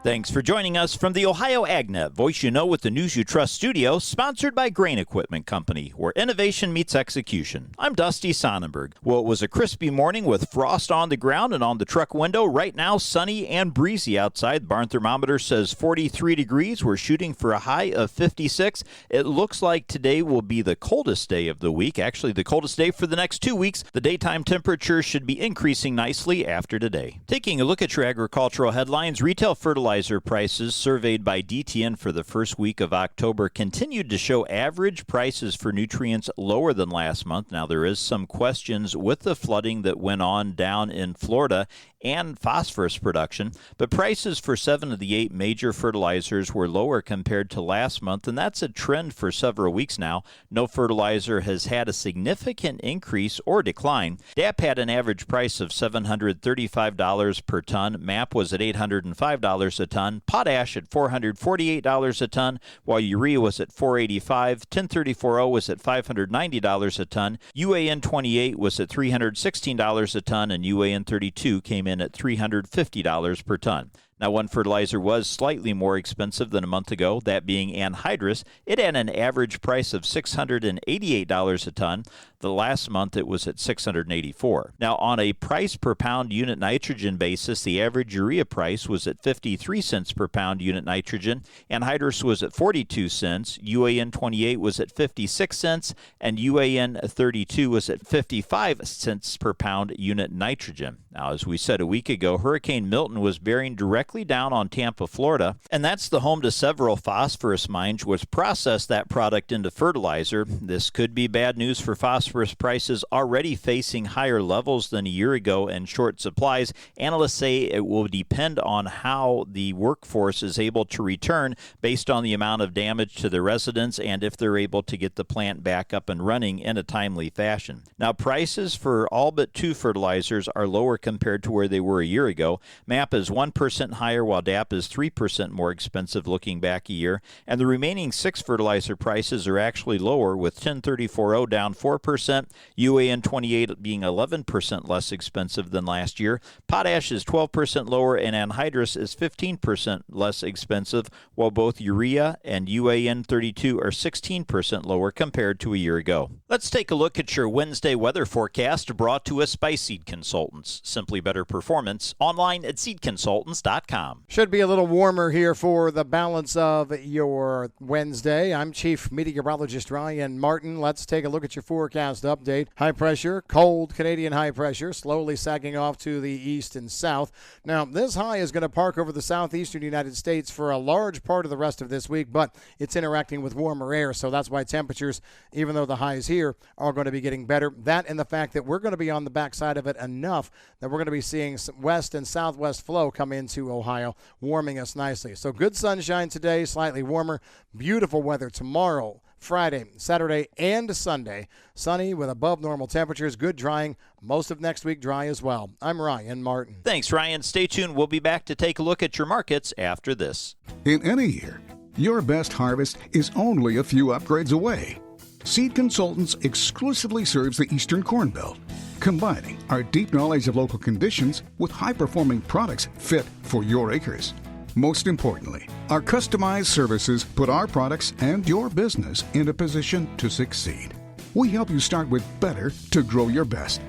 Thanks for joining us from the Ohio AgNet, voice you know with the news you trust studio, sponsored by Grain Equipment Company, where innovation meets execution. I'm Dusty Sonnenberg. Well, it was a crispy morning with frost on the ground and on the truck window. Right now, sunny and breezy outside. The barn thermometer says 43 degrees. We're shooting for a high of 56. It looks like today will be the coldest day of the week, actually the coldest day for the next 2 weeks. The daytime temperature should be increasing nicely after today. Taking a look at your agricultural headlines, retail fertilizer prices surveyed by DTN for the first week of October continued to show average prices for nutrients lower than last month. Now, there is some questions with the flooding that went on down in Florida and phosphorus production, but prices for 7 of the 8 major fertilizers were lower compared to last month, and that's a trend for several weeks now. No fertilizer has had a significant increase or decline. DAP had an average price of $735 per ton. MAP was at $805 a ton. Potash at $448 a ton, while urea was at $485. 1034O was at $590 a ton. UAN 28 was at $316 a ton, and UAN 32 came in at $350 per ton. Now, one fertilizer was slightly more expensive than a month ago, that being anhydrous. It had an average price of $688 a ton. The last month it was at $684. Now, on a price per pound unit nitrogen basis, the average urea price was at 53 cents per pound unit nitrogen. Anhydrous was at 42 cents. UAN 28 was at 56 cents, and UAN 32 was at 55 cents per pound unit nitrogen. Now, as we said a week ago, Hurricane Milton was bearing directly down on Tampa, Florida, and that's the home to several phosphorus mines which process that product into fertilizer. This could be bad news for phosphorus prices already facing higher levels than a year ago and short supplies. Analysts say it will depend on how the workforce is able to return based on the amount of damage to the residents and if they're able to get the plant back up and running in a timely fashion. Now, prices for all but 2 fertilizers are lower compared to where they were a year ago. MAP is 1% higher, while DAP is 3% more expensive looking back a year. And the remaining 6 fertilizer prices are actually lower, with 1034O down 4%, UAN 28 being 11% less expensive than last year. Potash is 12% lower, and anhydrous is 15% less expensive, while both urea and UAN 32 are 16% lower compared to a year ago. Let's take a look at your Wednesday weather forecast brought to us by Seed Consultants. Simply better performance, online at seedconsultants.com. Should be a little warmer here for the balance of your Wednesday. I'm Chief Meteorologist Ryan Martin. Let's take a look at your forecast update. High pressure, cold Canadian high pressure, slowly sagging off to the east and south. Now, this high is going to park over the southeastern United States for a large part of the rest of this week, but it's interacting with warmer air, so that's why temperatures, even though the highs here, are going to be getting better. That and the fact that we're going to be on the backside of it enough that we're going to be seeing some west and southwest flow come into Ohio, warming us nicely. So good sunshine today, slightly warmer, beautiful weather tomorrow, Friday, Saturday, and Sunday. Sunny with above normal temperatures, good drying, most of next week dry as well. I'm Ryan Martin. Thanks, Ryan. Stay tuned. We'll be back to take a look at your markets after this. In any year, your best harvest is only a few upgrades away. Seed Consultants exclusively serves the Eastern Corn Belt, combining our deep knowledge of local conditions with high-performing products fit for your acres. Most importantly, our customized services put our products and your business in a position to succeed. We help you start with better to grow your best.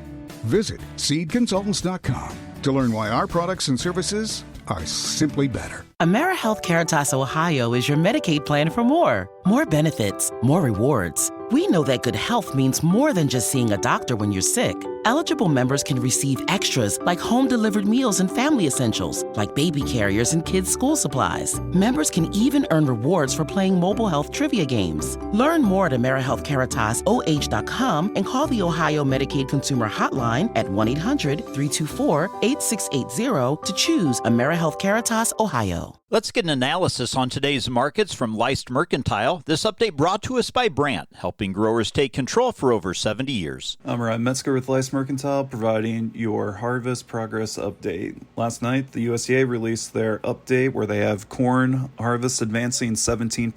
Visit seedconsultants.com to learn why our products and services are simply better. AmeriHealth Caritas Ohio is your Medicaid plan for more. More benefits, more rewards. We know that good health means more than just seeing a doctor when you're sick. Eligible members can receive extras like home-delivered meals and family essentials, like baby carriers and kids' school supplies. Members can even earn rewards for playing mobile health trivia games. Learn more at AmeriHealthCaritasoh.com and call the Ohio Medicaid Consumer Hotline at 1-800-324-8680 to choose AmeriHealth Caritas Ohio. Let's get an analysis on today's markets from Leist Mercantile. This update brought to us by Brandt, helping growers take control for over 70 years. I'm Ryan Metzger with Leist Mercantile providing your harvest progress update. Last night, the USDA released their update where they have corn harvest advancing 17%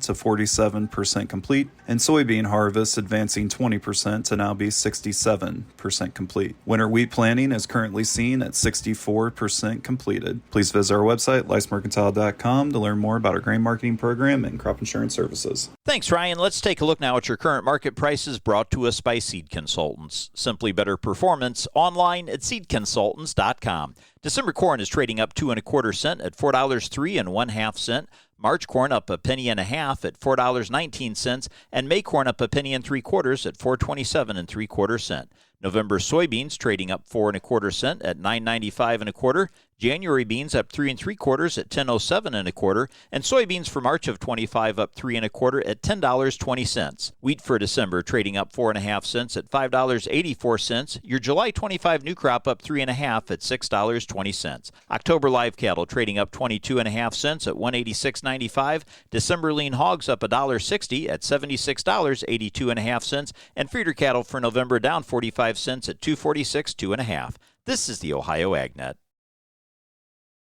to 47% complete, and soybean harvest advancing 20% to now be 67% complete. Winter wheat planting is currently seen at 64% completed. Please visit our website, licemercantile.com, to learn more about our grain marketing program and crop insurance services. Thanks, Ryan. Let's take a look now at your current market prices brought to us by Seed Consultants. Simply better performance online at seedconsultants.com. December corn is trading up 2 1/4 cents at $4.03 1/2. March corn up 1 1.5 at $4.19, and May corn up 1 3/4 at $4.27 3/4. November soybeans trading up 4 1/4 cents at $9.95 1/4. January beans up 3 3/4 at $10.07 1/4, and soybeans for March of 25 up 3 1/4 at $10.20. Wheat for December trading up 4 1/2 cents at $5.84. Your July 25 new crop up 3 1/2 at $6.20. October live cattle trading up 22 1/2 cents at $186.95. December lean hogs up $1.60 at $76.82 1/2, and feeder cattle for November down 45 cents at $246 2 1/2. This is the Ohio AgNet.